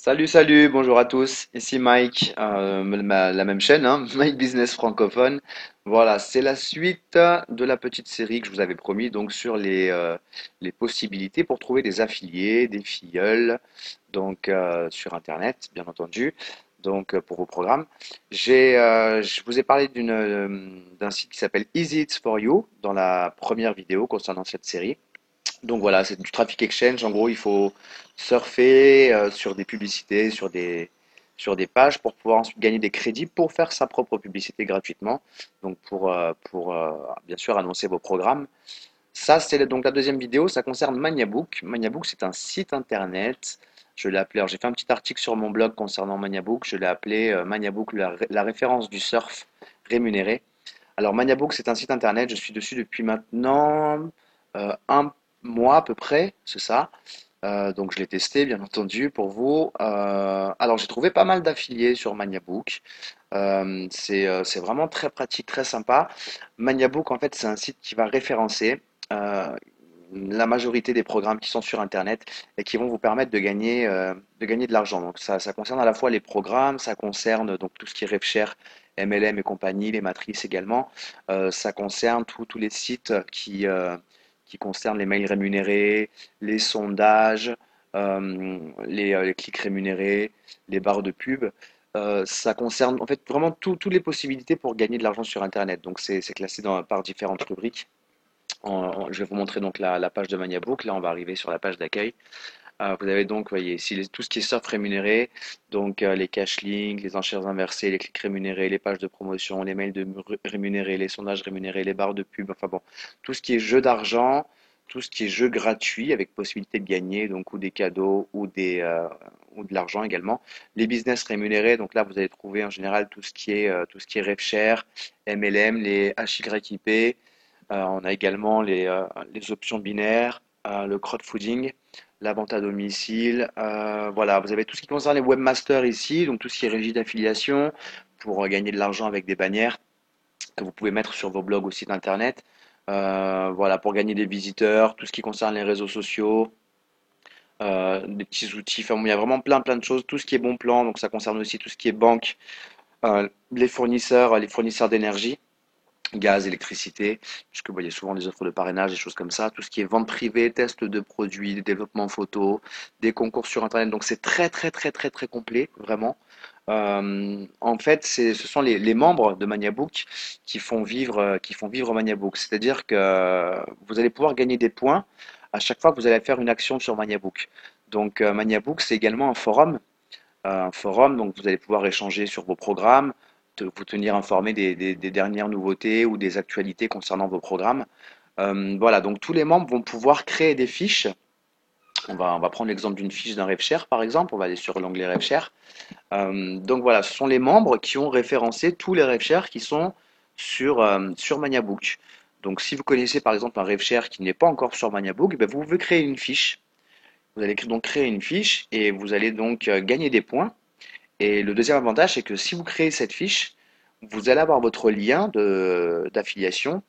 Salut, salut, bonjour à tous. Ici Mike, la même chaîne, hein, Mike Business francophone. Voilà, c'est la suite de la petite série que je vous avais promis, donc sur les possibilités pour trouver des affiliés, des filleuls, donc sur Internet, bien entendu, donc pour vos programmes. Je vous ai parlé d'un site qui s'appelle Easy It's for You dans la première vidéo concernant cette série. Donc voilà, c'est du traffic exchange. En gros, il faut surfer sur des publicités, sur des pages pour pouvoir ensuite gagner des crédits pour faire sa propre publicité gratuitement. Donc pour bien sûr annoncer vos programmes. Ça, c'est donc la deuxième vidéo. Ça concerne Maniabook. Maniabook, c'est un site internet. Je l'ai appelé, alors j'ai fait un petit article sur mon blog concernant Maniabook. Je l'ai appelé Maniabook, la référence du surf rémunéré. Alors Maniabook, c'est un site internet, je suis dessus depuis maintenant un mois à peu près, c'est ça. Donc je l'ai testé bien entendu pour vous. Alors j'ai trouvé pas mal d'affiliés sur Maniabook. C'est vraiment très pratique, très sympa. Maniabook en fait c'est un site qui va référencer euh, la majorité des programmes qui sont sur Internet et qui vont vous permettre de gagner de l'argent. Donc ça concerne à la fois les programmes, ça concerne donc tout ce qui est RevShare, MLM et compagnie, les matrices également. Ça concerne tous les sites qui concernent les mails rémunérés, les sondages, les clics rémunérés, les barres de pub. Ça concerne en fait vraiment toutes les possibilités pour gagner de l'argent sur Internet. Donc c'est classé par différentes rubriques. Je vais vous montrer donc la page de Maniabook. Là, on va arriver sur la page d'accueil. Vous avez donc, voyez, ici tout ce qui est surf rémunéré, donc les cash links, les enchères inversées, les clics rémunérés, les pages de promotion, les mails rémunérés, les sondages rémunérés, les barres de pub, enfin bon, tout ce qui est jeu d'argent, tout ce qui est jeu gratuit avec possibilité de gagner, donc ou des cadeaux ou de l'argent également. Les business rémunérés, donc là vous allez trouver en général tout ce qui est RevShare, MLM, les HYIP. On a également les options binaires, le crowdfunding, la vente à domicile. Voilà, vous avez tout ce qui concerne les webmasters ici, donc tout ce qui est régie d'affiliation pour gagner de l'argent avec des bannières que vous pouvez mettre sur vos blogs ou sites internet. Voilà, pour gagner des visiteurs, tout ce qui concerne les réseaux sociaux, des petits outils. Enfin, bon, il y a vraiment plein de choses. Tout ce qui est bon plan, donc ça concerne aussi tout ce qui est banque, les fournisseurs d'énergie gaz, électricité, puisque vous voyez souvent des offres de parrainage, des choses comme ça, tout ce qui est vente privée, test de produits, développement photo, des concours sur Internet. Donc c'est très complet, vraiment. En fait, ce sont les membres de Maniabook qui font vivre Maniabook. C'est-à-dire que vous allez pouvoir gagner des points à chaque fois que vous allez faire une action sur Maniabook. Donc Maniabook, c'est également un forum, donc vous allez pouvoir échanger sur vos programmes, vous tenir informé des dernières nouveautés ou des actualités concernant vos programmes. Voilà, donc tous les membres vont pouvoir créer des fiches. On va prendre l'exemple d'une fiche d'un RevShare par exemple, on va aller sur l'onglet RevShare. Donc voilà, ce sont les membres qui ont référencé tous les RevShare qui sont sur Maniabook. Donc si vous connaissez par exemple un RevShare qui n'est pas encore sur Maniabook, ben, vous pouvez créer une fiche. Vous allez donc créer une fiche et vous allez donc gagner des points. Et le deuxième avantage, c'est que si vous créez cette fiche, vous allez avoir votre lien d'affiliation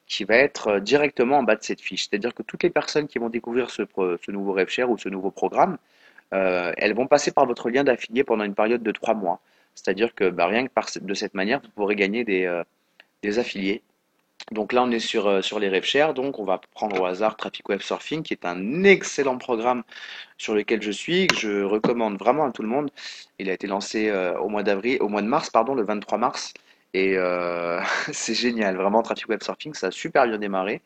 qui va être directement en bas de cette fiche. C'est-à-dire que toutes les personnes qui vont découvrir ce nouveau RevShare ou ce nouveau programme, elles vont passer par votre lien d'affilié pendant une période de 3 mois. C'est-à-dire que bah, rien que de cette manière, vous pourrez gagner des affiliés. Donc là, on est sur les RevShare. Donc on va prendre au hasard Traffic Web Surfing, qui est un excellent programme sur lequel je suis, que je recommande vraiment à tout le monde. Il a été lancé au mois de mars, pardon, le 23 mars. Et c'est génial, vraiment, Traffic Web Surfing, ça a super bien démarré.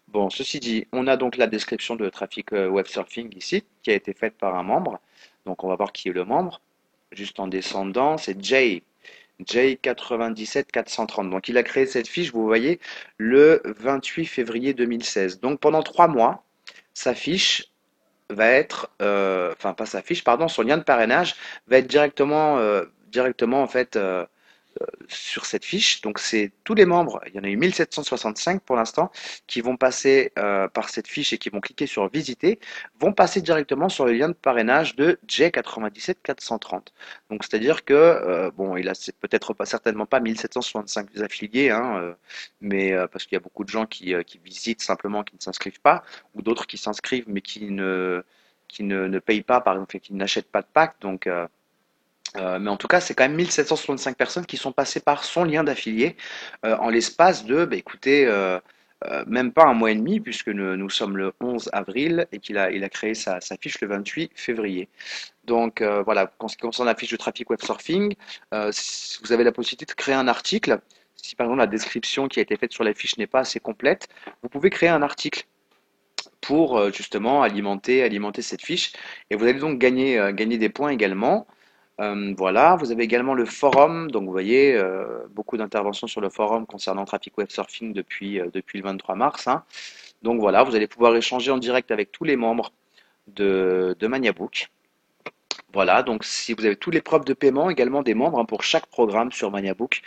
Bon, ceci dit, on a donc la description de Traffic Web Surfing ici, qui a été faite par un membre. Donc on va voir qui est le membre. Juste en descendant, c'est Jay. J97 430. Donc il a créé cette fiche, vous voyez, le 28 février 2016. Donc pendant 3 mois, sa fiche va être, enfin pas sa fiche, pardon, son lien de parrainage va être directement en fait sur cette fiche. Donc c'est tous les membres, il y en a eu 1765 pour l'instant, qui vont passer par cette fiche et qui vont cliquer sur visiter, vont passer directement sur le lien de parrainage de J97 430. Donc c'est-à-dire que, bon, il a peut-être pas certainement pas 1765 affiliés, hein, mais parce qu'il y a beaucoup de gens qui visitent simplement, qui ne s'inscrivent pas, ou d'autres qui s'inscrivent mais qui ne payent pas, par exemple, et qui n'achètent pas de pack. Donc, mais en tout cas, c'est quand même 1765 personnes qui sont passées par son lien d'affilié en l'espace de, bah, écoutez, même pas un mois et demi, puisque nous sommes le 11 avril et il a créé sa fiche le 28 février. Donc voilà, en ce qui concerne la fiche de trafic web surfing, si vous avez la possibilité de créer un article. Si par exemple la description qui a été faite sur la fiche n'est pas assez complète, vous pouvez créer un article pour justement alimenter cette fiche et vous allez donc gagner des points également. Voilà, vous avez également le forum, donc vous voyez beaucoup d'interventions sur le forum concernant Traffic Web Surfing depuis le 23 mars, hein. Donc voilà, vous allez pouvoir échanger en direct avec tous les membres de Maniabook. Voilà, donc si vous avez tous les preuves de paiement également des membres, hein, pour chaque programme sur Maniabook,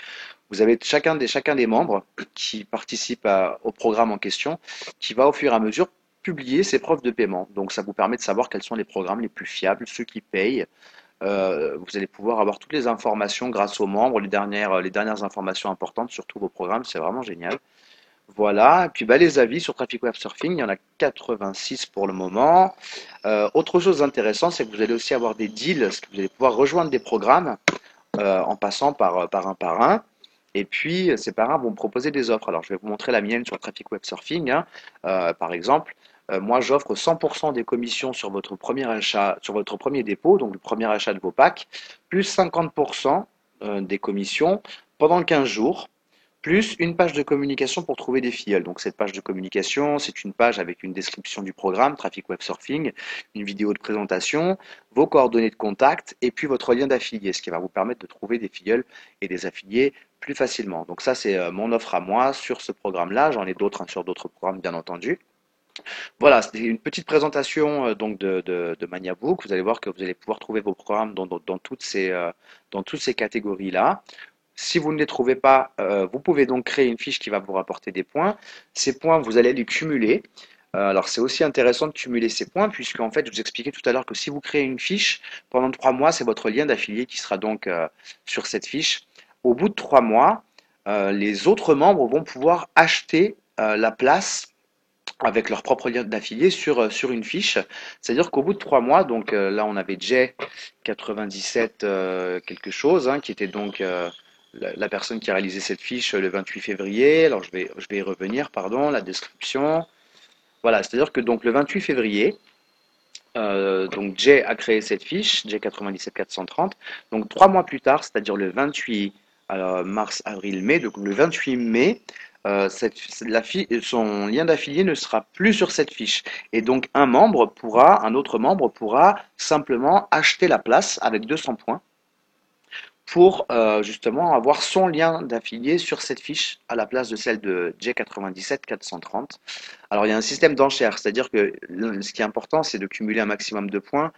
vous avez chacun des membres qui participent au programme en question, qui va au fur et à mesure publier ses preuves de paiement. Donc ça vous permet de savoir quels sont les programmes les plus fiables, ceux qui payent. Vous allez pouvoir avoir toutes les informations grâce aux membres, les dernières informations importantes sur tous vos programmes, c'est vraiment génial. Voilà, et puis bah, les avis sur Traffic Web Surfing, il y en a 86 pour le moment. Autre chose intéressante, c'est que vous allez aussi avoir des deals, parce que vous allez pouvoir rejoindre des programmes en passant par un par un. Et puis, ces parrains vont me proposer des offres. Alors, je vais vous montrer la mienne sur Traffic Web Surfing, hein. Par exemple, moi, j'offre 100% des commissions sur votre premier achat, sur votre premier dépôt, donc le premier achat de vos packs, plus 50% des commissions pendant 15 jours, plus une page de communication pour trouver des filleuls. Donc, cette page de communication, c'est une page avec une description du programme, Traffic Web Surfing, une vidéo de présentation, vos coordonnées de contact et puis votre lien d'affilié, ce qui va vous permettre de trouver des filleuls et des affiliés plus facilement. Donc ça, c'est mon offre à moi sur ce programme-là. J'en ai d'autres, hein, sur d'autres programmes, bien entendu. Voilà, c'était une petite présentation donc de Maniabook. Vous allez voir que vous allez pouvoir trouver vos programmes dans toutes ces catégories-là. Si vous ne les trouvez pas, vous pouvez donc créer une fiche qui va vous rapporter des points. Ces points, vous allez les cumuler. Alors c'est aussi intéressant de cumuler ces points, puisque en fait, je vous expliquais tout à l'heure que si vous créez une fiche, pendant 3 mois, c'est votre lien d'affilié qui sera donc sur cette fiche. Au bout de 3 mois, les autres membres vont pouvoir acheter la place avec leur propre lien d'affilié sur une fiche. C'est-à-dire qu'au bout de 3 mois, donc là on avait Jay 97 quelque chose, hein, qui était donc la personne qui a réalisé cette fiche le 28 février. Alors je vais y revenir, pardon, la description. Voilà, c'est-à-dire que donc le 28 février, donc Jay a créé cette fiche, Jay 97 430. Donc 3 mois plus tard, c'est-à-dire le 28 alors, mars, avril, mai, donc le 28 mai, son lien d'affilié ne sera plus sur cette fiche. Et donc un autre membre pourra simplement acheter la place avec 200 points pour justement avoir son lien d'affilié sur cette fiche à la place de celle de J97 430. Alors il y a un système d'enchères, c'est-à-dire que ce qui est important, c'est de cumuler un maximum de points,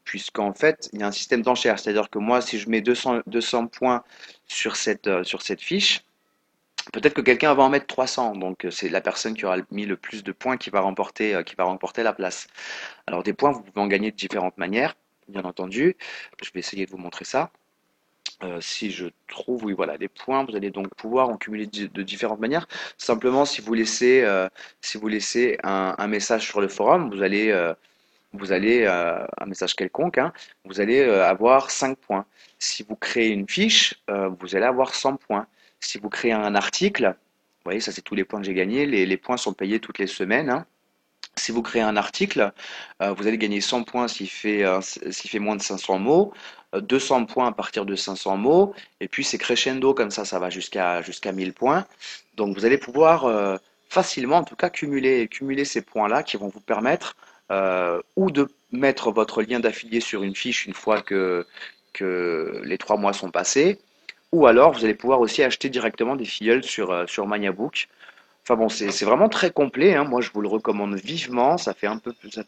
puisqu'en fait il y a un système d'enchères, c'est-à-dire que moi si je mets 200 points sur cette fiche, peut-être que quelqu'un va en mettre 300, donc c'est la personne qui aura mis le plus de points qui va remporter la place. Alors des points, vous pouvez en gagner de différentes manières, bien entendu. Je vais essayer de vous montrer ça. Si je trouve, oui, voilà, les points, vous allez donc pouvoir en cumuler de différentes manières. Simplement, si vous laissez un message sur le forum, vous allez un message quelconque, hein, vous allez avoir 5 points. Si vous créez une fiche, vous allez avoir 100 points. Si vous créez un article, vous voyez, ça c'est tous les points que j'ai gagnés. Les points sont payés toutes les semaines, hein. Si vous créez un article, vous allez gagner 100 points s'il fait moins de 500 mots, 200 points à partir de 500 mots, et puis c'est crescendo comme ça va jusqu'à 1000 points. Donc vous allez pouvoir facilement, en tout cas, cumuler ces points-là qui vont vous permettre ou de mettre votre lien d'affilié sur une fiche une fois que les 3 mois sont passés, ou alors vous allez pouvoir aussi acheter directement des filleuls sur Maniabook. Enfin bon, c'est vraiment très complet, hein. Moi, je vous le recommande vivement. Ça fait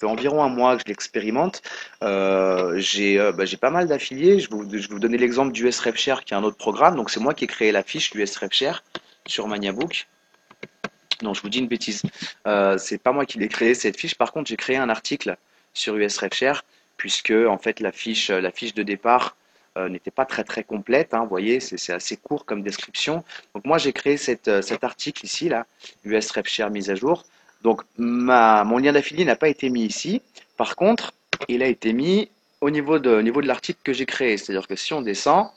environ un mois que je l'expérimente. J'ai pas mal d'affiliés. Je vais vous donner l'exemple du SRefShare, qui est un autre programme. Donc, c'est moi qui ai créé la fiche du SRefShare sur Maniabook. Non, je vous dis une bêtise. C'est pas moi qui l'ai créé cette fiche. Par contre, j'ai créé un article sur USRefShare puisque en fait la fiche de départ n'était pas très complète, hein. Vous voyez, c'est assez court comme description. Donc moi, j'ai créé cet article ici là, USRefShare mise à jour, Donc mon lien d'affilié n'a pas été mis ici. Par contre, il a été mis au niveau de l'article que j'ai créé. C'est-à-dire que si on descend,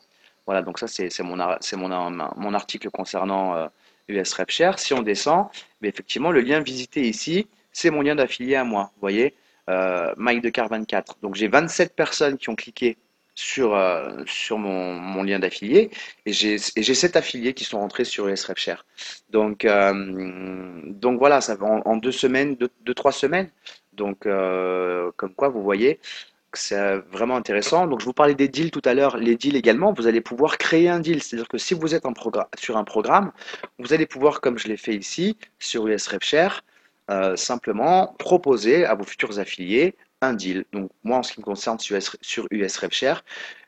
voilà, donc ça mon article concernant US RepShare. Si on descend, mais effectivement, le lien visité ici, c'est mon lien d'affilié à moi. Vous voyez, Mike de Car 24. Donc j'ai 27 personnes qui ont cliqué sur mon lien d'affilié et j'ai 7 affiliés qui sont rentrés sur US RepShare. Donc voilà, ça va en 2 semaines, 3 semaines. Donc comme quoi, vous voyez que c'est vraiment intéressant. Donc je vous parlais des deals tout à l'heure. Les deals également, vous allez pouvoir créer un deal. C'est-à-dire que si vous êtes sur un programme, vous allez pouvoir, comme je l'ai fait ici sur US RepShare, simplement proposer à vos futurs affiliés un deal. Donc moi, en ce qui me concerne sur US RepShare,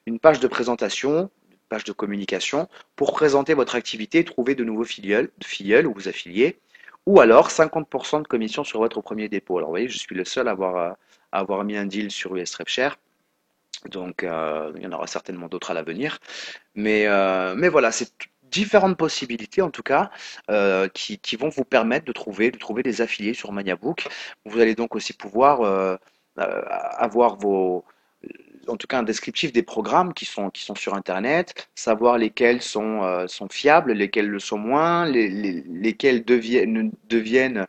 une page de présentation, une page de communication pour présenter votre activité, trouver de nouveaux filleuls ou vous affiliés, ou alors 50% de commission sur votre premier dépôt. Alors vous voyez, je suis le seul à avoir mis un deal sur US RepShare, donc il y en aura certainement d'autres à l'avenir. Mais voilà, c'est différentes possibilités en tout cas qui vont vous permettre de trouver des affiliés sur Maniabook. Vous allez donc aussi pouvoir avoir en tout cas un descriptif des programmes qui sont sur Internet, savoir lesquels sont fiables, lesquels le sont moins, lesquels deviennent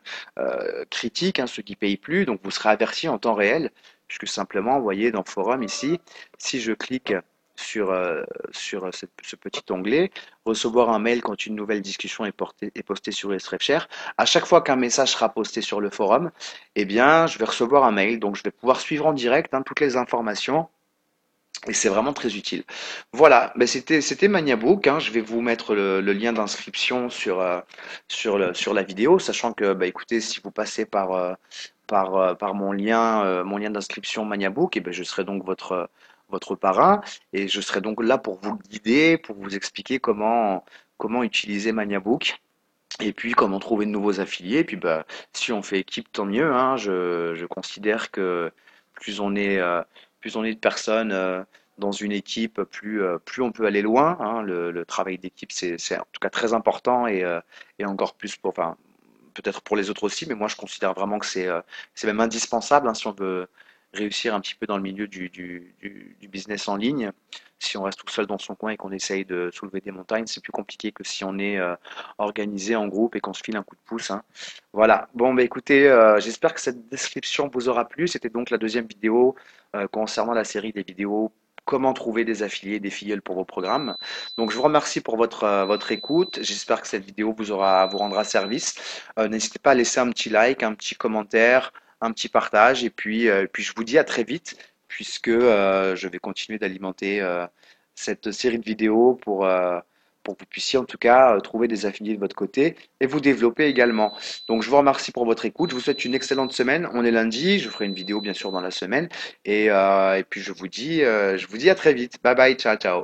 critiques, hein, ceux qui payent plus. Donc vous serez averti en temps réel, puisque simplement, vous voyez dans Forum ici, si je clique sur, sur ce petit onglet, recevoir un mail quand une nouvelle discussion est postée sur SRefShare. À chaque fois qu'un message sera posté sur le forum, eh bien, je vais recevoir un mail, donc je vais pouvoir suivre en direct hein, toutes les informations et c'est vraiment très utile. Voilà, ben c'était Maniabook, hein. Je vais vous mettre le lien d'inscription sur la vidéo, sachant que bah, écoutez, si vous passez par mon lien d'inscription Maniabook, et ben je serai donc votre parrain et je serai donc là pour vous guider, pour vous expliquer comment utiliser Maniabook. Et puis comment trouver de nouveaux affiliés. Et puis bah si on fait équipe, tant mieux, hein. Je considère que plus on est euh, plus on est de personnes dans une équipe, plus on peut aller loin, hein. Le travail d'équipe, c'est en tout cas très important et encore plus enfin, peut-être pour les autres aussi, mais moi je considère vraiment que c'est même indispensable hein, si on veut réussir un petit peu dans le milieu du business en ligne. Si on reste tout seul dans son coin et qu'on essaye de soulever des montagnes, c'est plus compliqué que si on est organisé en groupe et qu'on se file un coup de pouce, hein. Voilà. Bon, bah écoutez, j'espère que cette description vous aura plu. C'était donc la deuxième vidéo concernant la série des vidéos comment trouver des affiliés, des filleuls pour vos programmes. Donc je vous remercie pour votre écoute. J'espère que cette vidéo vous rendra service. N'hésitez pas à laisser un petit like, un petit commentaire, un petit partage. Et puis je vous dis à très vite, puisque je vais continuer d'alimenter cette série de vidéos pour que vous puissiez en tout cas trouver des affiliés de votre côté et vous développer également. Donc je vous remercie pour votre écoute. Je vous souhaite une excellente semaine. On est lundi. Je ferai une vidéo bien sûr dans la semaine. Et puis je vous dis à très vite. Bye bye. Ciao, ciao.